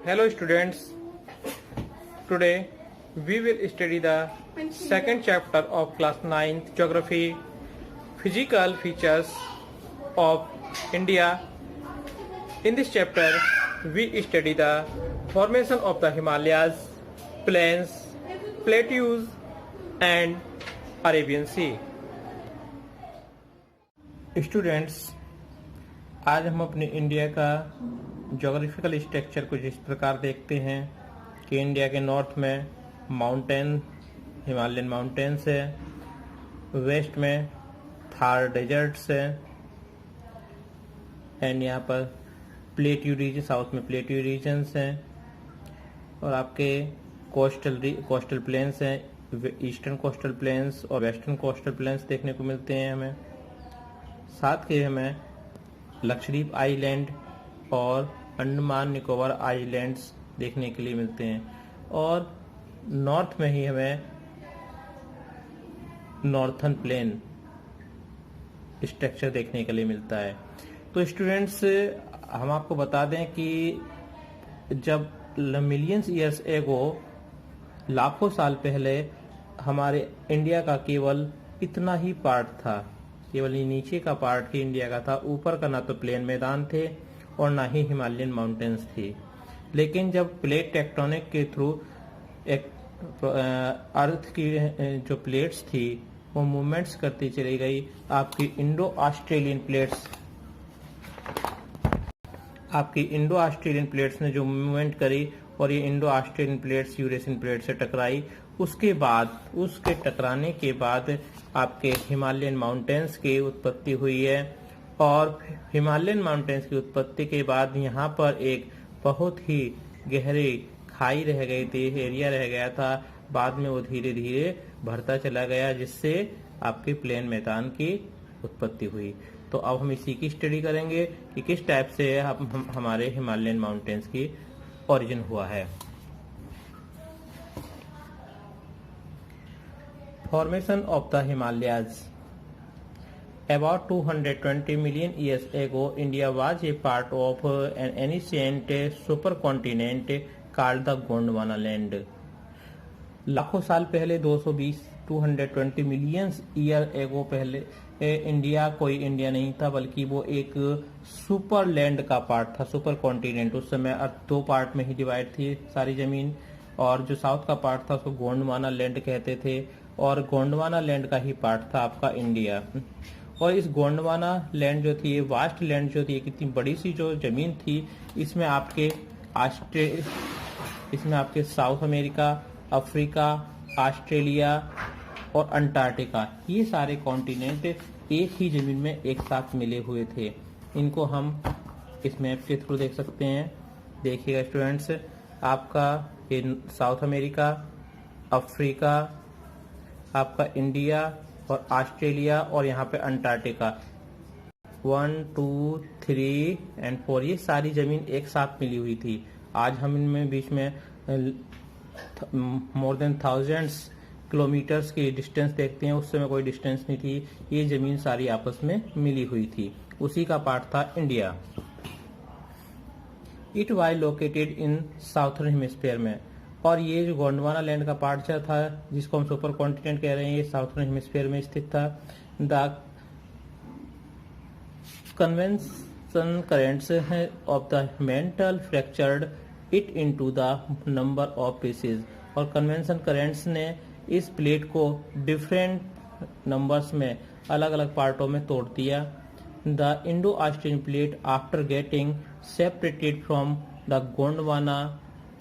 Hello students, today we will study the second chapter of class 9th geography, physical features of India. In this chapter we study the formation of the Himalayas, plains, plateaus and Arabian Sea. Students, आज हम अपने India का geographical structure कुछ इस प्रकार देखते हैं कि इंडिया के नॉर्थ में माउंटेन हिमालयन माउंटेन्स है, वेस्ट में थार डेजर्ट्स है एंड यहाँ पर प्लेट्यू रीजन, साउथ में प्लेट्यू रीजन्स हैं और आपके कोस्टल प्लेन्स हैं, ईस्टर्न कोस्टल प्लेन्स और वेस्टर्न कोस्टल प्लेन्स देखने को मिलते हैं हमें। साथ ही हमें लक्षद्वीप आइलैंड और अंडमान निकोबार आइलैंड्स देखने के लिए मिलते हैं और नॉर्थ में ही हमें नॉर्थर्न प्लेन स्ट्रक्चर देखने के लिए मिलता है। तो स्टूडेंट्स, हम आपको बता दें कि जब मिलियंस ईयर्स एगो, लाखों साल पहले हमारे इंडिया का केवल इतना ही पार्ट था, केवल ये नीचे का पार्ट ही इंडिया का था। ऊपर का ना तो प्लेन मैदान थे और ना ही हिमालयन माउंटेन्स थी। लेकिन जब प्लेट टेक्टोनिक के थ्रू अर्थ की जो प्लेट्स थी वो मूवमेंट्स करती चली गई, आपकी इंडो ऑस्ट्रेलियन प्लेट्स ने जो मूवमेंट करी और ये Indo Australian plates Eurasian plate से टकराई। उसके टकराने के बाद आपके हिमालयन माउंटेन्स की उत्पत्ति हुई है और हिमालयन माउंटेन्स की उत्पत्ति के बाद यहाँ पर एक बहुत ही गहरी खाई रह गई थी, एरिया रह गया था। बाद में वो धीरे धीरे भरता चला गया, जिससे आपके प्लेन मैदान की उत्पत्ति हुई। तो अब हम इसी की स्टडी करेंगे कि किस टाइप से हमारे हिमालयन माउंटेन्स की ओरिजिन हुआ है। Formation of the Himalayas. About 220 million years ago, India was a part of an ancient supercontinent called the Gondwana land. लाखों साल पहले 220 मिलियन ईयर एगो पहले इंडिया कोई इंडिया नहीं था, बल्कि वो एक सुपर लैंड का पार्ट था, सुपर कॉन्टिनेंट। उस समय दो पार्ट में ही डिवाइड थी सारी जमीन, और जो साउथ का पार्ट था उसको गोंडवाना लैंड कहते थे और गोंडवाना लैंड का ही पार्ट था आपका इंडिया। और इस गोंडवाना लैंड जो थी, वास्ट लैंड जो थी, कितनी बड़ी सी जो जमीन थी, इसमें आपके साउथ अमेरिका, अफ्रीका, ऑस्ट्रेलिया और अंटार्कटिका, ये सारे कॉन्टिनेंट एक ही जमीन में एक साथ मिले हुए थे। इनको हम इस मैप के थ्रू देख सकते हैं। देखिएगा स्टूडेंट्स, आपका ये साउथ अमेरिका, अफ्रीका, आपका इंडिया और ऑस्ट्रेलिया और यहाँ पे अंटार्कटिका, 1, 2, 3 एंड 4, ये सारी जमीन एक साथ मिली हुई थी। आज हम इनमें बीच में मोर देन थाउजेंड्स किलोमीटर्स की डिस्टेंस देखते हैं, उस समय कोई डिस्टेंस नहीं थी, ये जमीन सारी आपस में मिली हुई थी। उसी का पार्ट था India. It was located in southern hemisphere में, और ये जो गोंडवाना लैंड का पार्ट था, जिसको हम सुपर कॉन्टिनेंट कह रहे हैं, ये साउथर्न हेमिस्फीयर में स्थित था। The convention currents of the mental fractured it into the number of pieces, और कन्वेंशन करेंट्स ने इस प्लेट को डिफरेंट नंबर्स में अलग अलग पार्टों में तोड़ दिया। The Indo Australian plate after getting separated from the Gondwana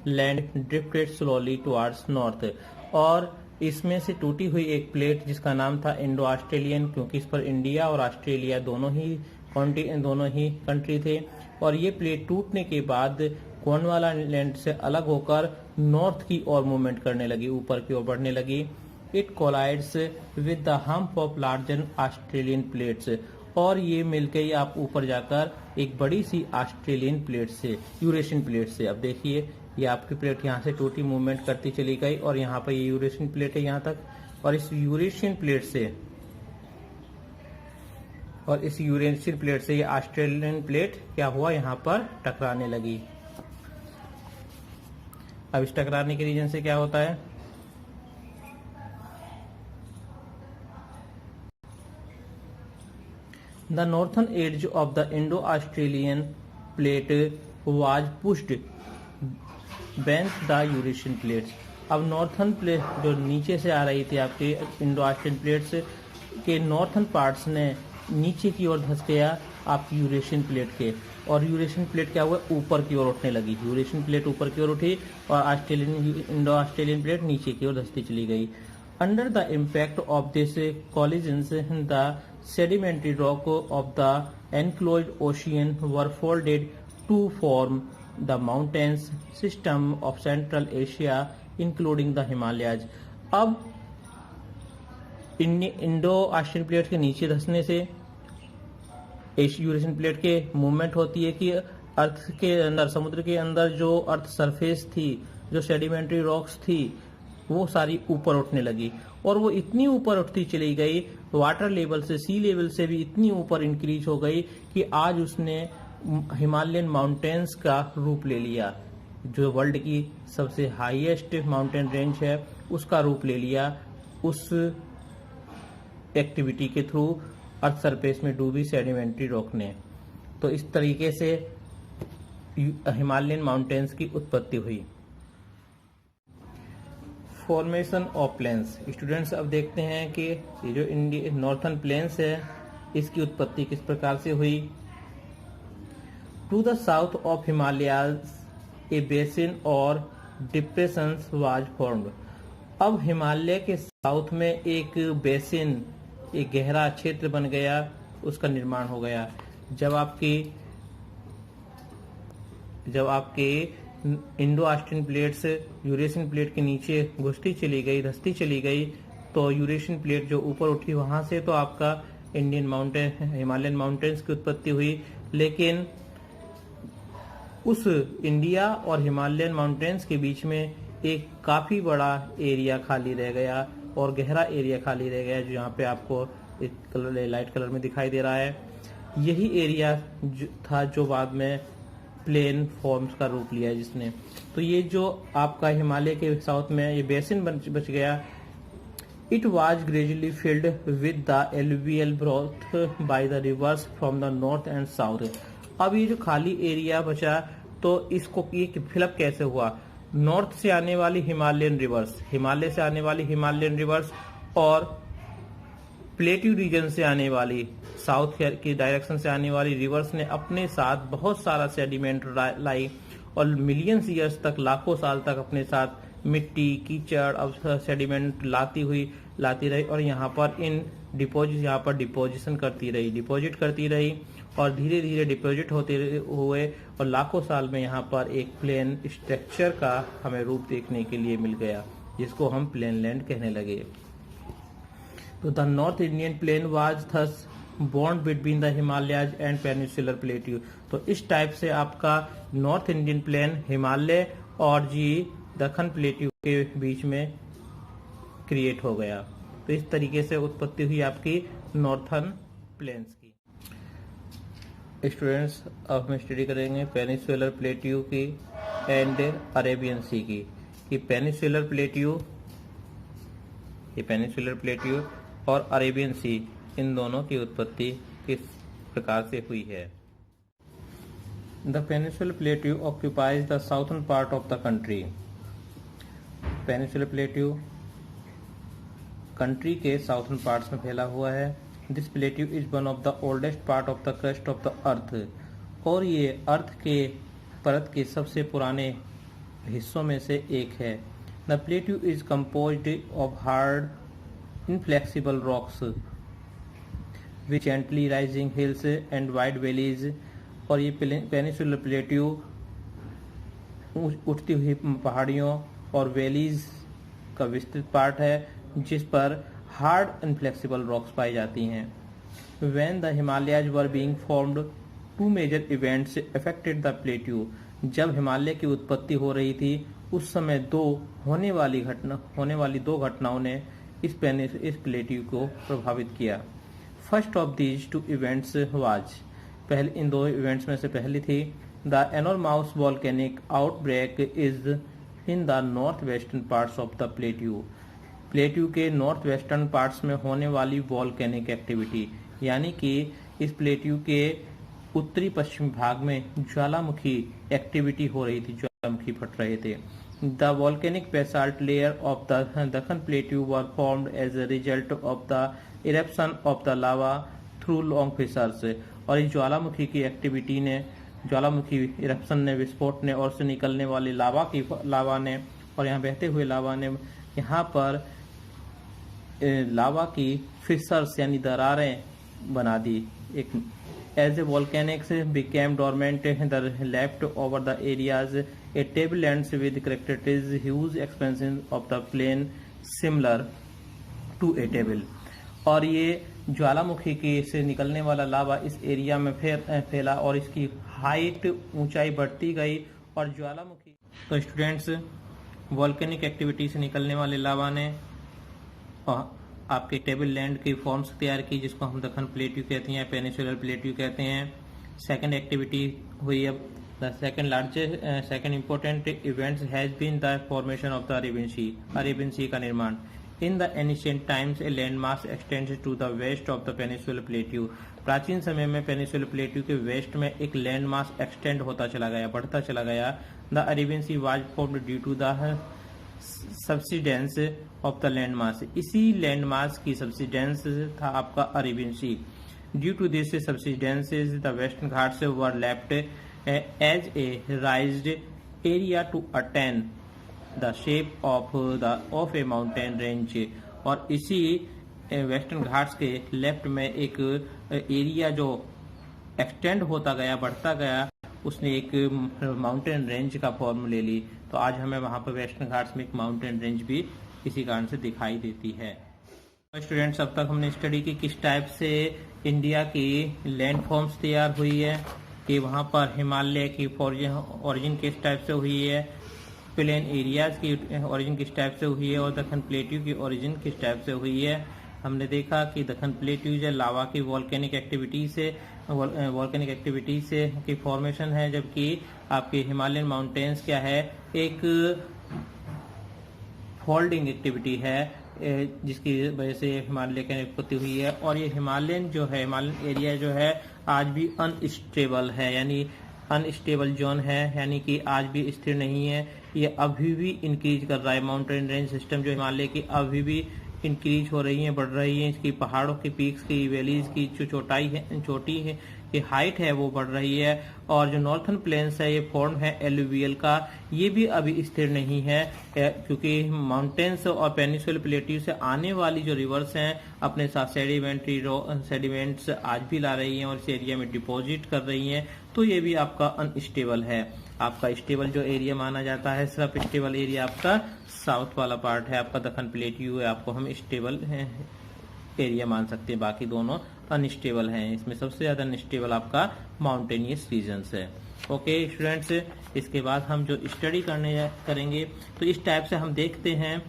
land drifted slowly towards north, और इसमें से टूटी हुई एक प्लेट जिसका नाम था इंडो ऑस्ट्रेलियन, क्योंकि इस पर इंडिया और ऑस्ट्रेलिया दोनों ही कंट्री थे। और ये प्लेट टूटने के बाद गोंडवाना लैंड से अलग होकर नॉर्थ की ओर मूवमेंट करने लगी, ऊपर की ओर बढ़ने लगी। It collides with the hump of larger Australian plates, और ये मिलकर ही आप ऊपर जाकर एक बड़ी सी ऑस्ट्रेलियन प्लेट से, यूरेशियन प्लेट से, अब देखिए ये आपकी प्लेट यहाँ से टूटी, मूवमेंट करती चली गई और यहाँ पर ये यूरेशियन प्लेट है यहाँ तक, और इस यूरेशियन प्लेट से ये ऑस्ट्रेलियन प्लेट क्या हुआ, यहाँ पर टकराने लगी। अब इस टकराने के रीजन से क्या होता है, the northern edge of the Indo Australian plate was pushed beneath the Eurasian plates. अब नॉर्थन प्लेट जो नीचे से आ रही थी आपके इंडो ऑस्ट्रेलियन प्लेट्स के नॉर्थन पार्ट्स ने नीचे की ओर धंस गया आपकी यूरेशियन प्लेट के, और यूरेशियन प्लेट क्या हुआ, ऊपर की ओर उठने लगी। यूरेशियन प्लेट ऊपर की ओर उठी और ऑस्ट्रेलियन इंडो ऑस्ट्रेलियन प्लेट नीचे की ओर धंसती चली गई। Under the impact of this collisions the sedimentary rock of the enclosed ocean were folded to form the mountains system of Central Asia including the Himalayas। अब Indo Australian plate के नीचे धंसने से Eurasian plate के movement होती है कि अर्थ के अंदर, समुद्र के अंदर जो अर्थ सरफेस थी, जो सेडिमेंट्री रॉक्स थी, वो सारी ऊपर उठने लगी, और वो इतनी ऊपर उठती चली गई, वाटर लेवल से, सी लेवल से भी इतनी ऊपर इंक्रीज हो गई कि आज उसने हिमालयन माउंटेन्स का रूप ले लिया। जो वर्ल्ड की सबसे हाईएस्ट माउंटेन रेंज है उसका रूप ले लिया उस एक्टिविटी के थ्रू, अर्थ सरफेस में डूबी सेडिमेंट्री रॉक ने। तो इस तरीके से हिमालयन माउंटेन्स की उत्पत्ति हुई। Formation of planes. स्टूडेंट्स अब देखते हैं कि ये जो इंडिया नॉर्थन प्लेन्स है इसकी उत्पत्ति किस प्रकार से हुई। To the south of Himalayas a basin और डिप्रेशंस वाज फॉर्म्ड। अब हिमालय के साउथ में एक बेसिन, एक गहरा क्षेत्र बन गया, उसका निर्माण हो गया। जब आपके Indo Australian plates Eurasian plate के नीचे घुसती चली गई, धंसती चली गई, तो यूरेशियन प्लेट जो ऊपर उठी वहां से तो आपका इंडियन माउंटेन, हिमालयन माउंटेन्स की उत्पत्ति हुई। लेकिन उस इंडिया और हिमालयन माउंटेन्स के बीच में एक काफी बड़ा एरिया खाली रह गया, और गहरा एरिया खाली रह गया, जो यहाँ पे आपको एक कलर, लाइट कलर में दिखाई दे रहा है। यही एरिया था जो बाद में प्लेन फॉर्म्स का रूप लिया जिसने। तो ये जो आपका हिमालय के साउथ में ये बेसिन बच गया, it was gradually filled with the alluvial broth by the reverse from the north and south. अब ये जो खाली एरिया बचा, तो इसको ये फिलअप कैसे हुआ, नॉर्थ से आने वाली हिमालयन रिवर्स, हिमालय से आने वाली हिमालयन रिवर्स और प्लेट्यू रीजन से आने वाली, साउथ की डायरेक्शन से आने वाली रिवर्स ने अपने साथ बहुत सारा सेडिमेंट लाई, और मिलियंस ईयर्स तक, लाखों साल तक अपने साथ मिट्टी, कीचड़, अब सेडिमेंट लाती रही, और यहाँ पर इन डिपोजिशन डिपॉजिट करती रही, और धीरे धीरे डिपॉजिट होते हुए और लाखों साल में यहाँ पर एक प्लेन स्ट्रक्चर का हमें रूप देखने के लिए मिल गया, जिसको हम प्लेन लैंड कहने लगे। तो the north Indian plain was thus bond between the Himalayas and peninsular plateau. तो इस टाइप से आपका नॉर्थ इंडियन प्लेन हिमालय और दक्कन प्लेट्यू के बीच में क्रिएट हो गया। तो इस तरीके से उत्पत्ति हुई आपकी नॉर्थन प्लेन्स की। स्टूडेंट्स अब हम स्टडी करेंगे पेनिनसुलर प्लेट्यू की एंड अरेबियन सी की, कि पेनिनसुलर प्लेट्यू और अरेबियन सी, इन दोनों की उत्पत्ति किस प्रकार से हुई है। The peninsular plateau occupies the southern part of the country. Peninsular plateau country के साउथर्न पार्ट्स में फैला हुआ है। This plateau is one of the oldest part of the crust of the earth, और ये अर्थ के परत के सबसे पुराने हिस्सों में से एक है। The plateau is composed of hard inflexible rocks which gently rising hills and wide valleys. और ये पेनिनसुलर प्लेट्यू उठती हुई पहाड़ियों और वैलीज का विस्तृत पार्ट है, जिस पर हार्ड इनफ्लेक्सिबल रॉक्स पाई जाती हैं। When the Himalayas were being formed, two major events affected the plateau। जब हिमालय की उत्पत्ति हो रही थी उस समय होने वाली दो घटनाओं ने इस प्लेट्यू को प्रभावित किया। First of these two events was, पहले इन दो इवेंट्स में से पहली थी the enormous volcanic outbreak is in the north western parts of the plateau. Plateau के नॉर्थ वेस्टर्न पार्ट्स में होने वाली वॉल्केनिक एक्टिविटी, यानी कि इस प्लेट्यू के उत्तरी पश्चिमी भाग में ज्वालामुखी एक्टिविटी हो रही थी, ज्वालामुखी फट रहे थे। The volcanic basalt layer of the Deccan plateau were formed as a result of the eruption of the lava through long fissures. और इस ज्वालामुखी की एक्टिविटी ने, ज्वालामुखी इरप्शन ने, विस्फोट ने और से निकलने वाले लावा ने और यहाँ बहते हुए लावा ने यहाँ पर लावा की फिशर्स यानी दरारें बना दी। एक as a volcanics became dormant the left over the areas a tablelands with characteristics huge expansion of the plain similar to a table. और ये ज्वालामुखी के से निकलने वाला लावा इस एरिया में फैला और इसकी हाइट, ऊंचाई बढ़ती गई और ज्वालामुखी। तो स्टूडेंट्स, वॉल्केनिक एक्टिविटी से निकलने वाले लावा ने आपके टेबल लैंड की फॉर्म्स तैयार की, जिसको हम दक्कन प्लेट्यू कहते हैं, पेनिसुलर प्लेट्यू कहते हैं। सेकंड एक्टिविटी हुई अब the second largest second important events has been the formation of the Arabian sea का निर्माण। In the ancient times a land mass extends to the west of the peninsular plateau. प्राचीन समय में peninsular plateau के waste में एक land mass extend होता चला गया, बढ़ता चला गया। The Arabian sea was formed due to the subsidence of the land mass. इसी लैंड मास की सब्सिडेंस था आपका Arabian sea. Due to this subsidences the Western Ghats were left as a raised area to attain the shape of a mountain range. और इसी western Ghats के left में एक area जो एक्सटेंड होता गया, बढ़ता गया, उसने एक माउंटेन रेंज का फॉर्म ले ली। तो आज हमें वहां पर वेस्टर्न घाट्स में एक माउंटेन रेंज भी इसी कारण से दिखाई देती है। स्टूडेंट्स, अब तक हमने स्टडी की किस टाइप से इंडिया की लैंड फॉर्म्स तैयार हुई है, कि वहां पर हिमालय की ओरिजिन किस टाइप से हुई है, प्लेन एरियाज की ओरिजिन किस टाइप से हुई है और दक्कन प्लेट्यू की ओरिजिन किस टाइप से हुई है। हमने देखा कि दक्कन प्लेट्यू जो लावा की वॉल्केनिक एक्टिविटी से की फॉर्मेशन है, जबकि आपके हिमालयन माउंटेन्स क्या है, एक फोल्डिंग एक्टिविटी है, जिसकी वजह से हिमालय की उत्पत्ति हुई है। और ये हिमालयन एरिया जो है आज भी अनस्टेबल है, यानी अनस्टेबल जोन है, यानी कि आज भी स्थिर नहीं है। ये अभी भी इंक्रीज कर रहा है। माउंटेन रेंज सिस्टम जो हिमालय की अभी भी इंक्रीज हो रही है, बढ़ रही है। इसकी पहाड़ों की पीक्स की, वैलीज की जो चोटी है की हाइट है वो बढ़ रही है। और जो नॉर्थन प्लेन्स है ये फॉर्म है एलुवियल का, ये भी अभी स्थिर नहीं है, क्योंकि माउंटेन्स और पेनिसुलर प्लेट्यू से आने वाली जो रिवर्स हैं अपने साथ सेडिमेंट्स आज भी ला रही हैं और इस एरिया में डिपॉजिट कर रही हैं। तो ये भी आपका अनस्टेबल है। आपका स्टेबल जो एरिया माना जाता है, सिर्फ स्टेबल एरिया आपका साउथ वाला पार्ट है, आपका दक्कन प्लेट्यू है, आपको हम स्टेबल एरिया मान सकते हैं। बाकी दोनों अनस्टेबल हैं। इसमें सबसे ज्यादा अनस्टेबल आपका माउंटेनियस रीजन्स है। ओके स्टूडेंट्स, इसके बाद हम जो स्टडी करेंगे तो इस टाइप से हम देखते हैं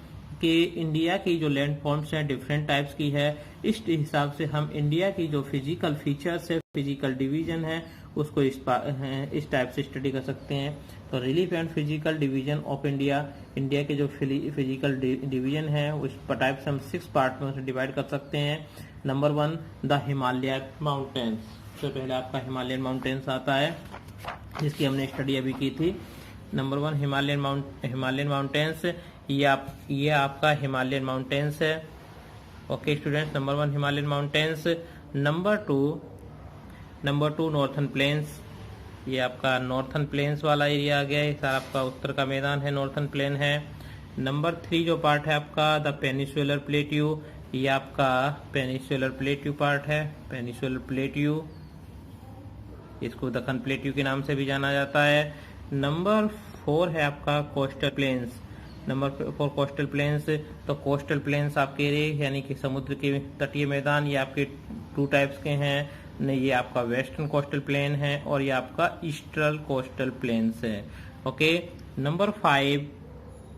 कि इंडिया की जो लैंड फॉर्म्स हैं डिफरेंट टाइप्स की है। इस हिसाब से हम इंडिया की जो फिजिकल फीचर्स है, फिजिकल डिवीजन है, उसको इस टाइप से स्टडी कर सकते हैं। तो relief and physical division of India के जो फिजिकल डिवीजन है उस टाइप से हम 6 पार्ट में डिवाइड कर सकते हैं। Number 1 the Himalaya mountains. तो पहले आपका हिमालयन माउंटेन्स आता है, जिसकी हमने स्टडी अभी की थी। नंबर 1 हिमालयन माउंटेन्स, ये आपका हिमालयन माउंटेन्स है। Okay students, number 1 Himalayan mountains. Number two northern plains, ये आपका नॉर्थन प्लेन्स वाला एरिया आ गया है, सारा आपका उत्तर का मैदान है, नॉर्थन प्लेन है। नंबर 3 जो पार्ट है आपका द पेनिसुलर प्लेट्यू, ये आपका पेनिसुलर प्लेट्यू पार्ट है, पेनिसुलर प्लेट्यू, इसको दक्कन प्लेट्यू के नाम से भी जाना जाता है। नंबर 4 है आपका coastal planes. Number 4 coastal planes. तो कोस्टल प्लेन्स आपके यानी कि समुद्र के तटीय मैदान, ये आपके 2 टाइप्स के हैं। ये आपका वेस्टर्न कोस्टल प्लेन है और ये आपका ईस्टर्न कोस्टल प्लेन्स है। Okay, number 5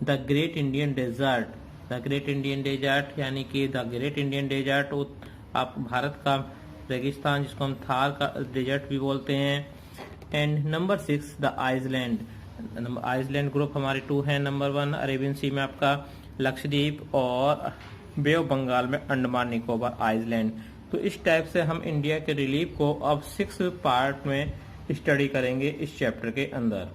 the great Indian desert. The great Indian desert यानी कि द ग्रेट इंडियन डेजर्ट आप भारत का रेगिस्तान, जिसको हम थार का डेजर्ट भी बोलते हैं। And number 6 the island. Island group हमारे 2 हैं। नंबर 1 अरेबियन सी में आपका लक्षद्वीप और बे ऑफ बंगाल में अंडमान निकोबार आइसलैंड। तो इस टाइप से हम इंडिया के रिलीफ को अब 6 पार्ट में स्टडी करेंगे इस चैप्टर के अंदर।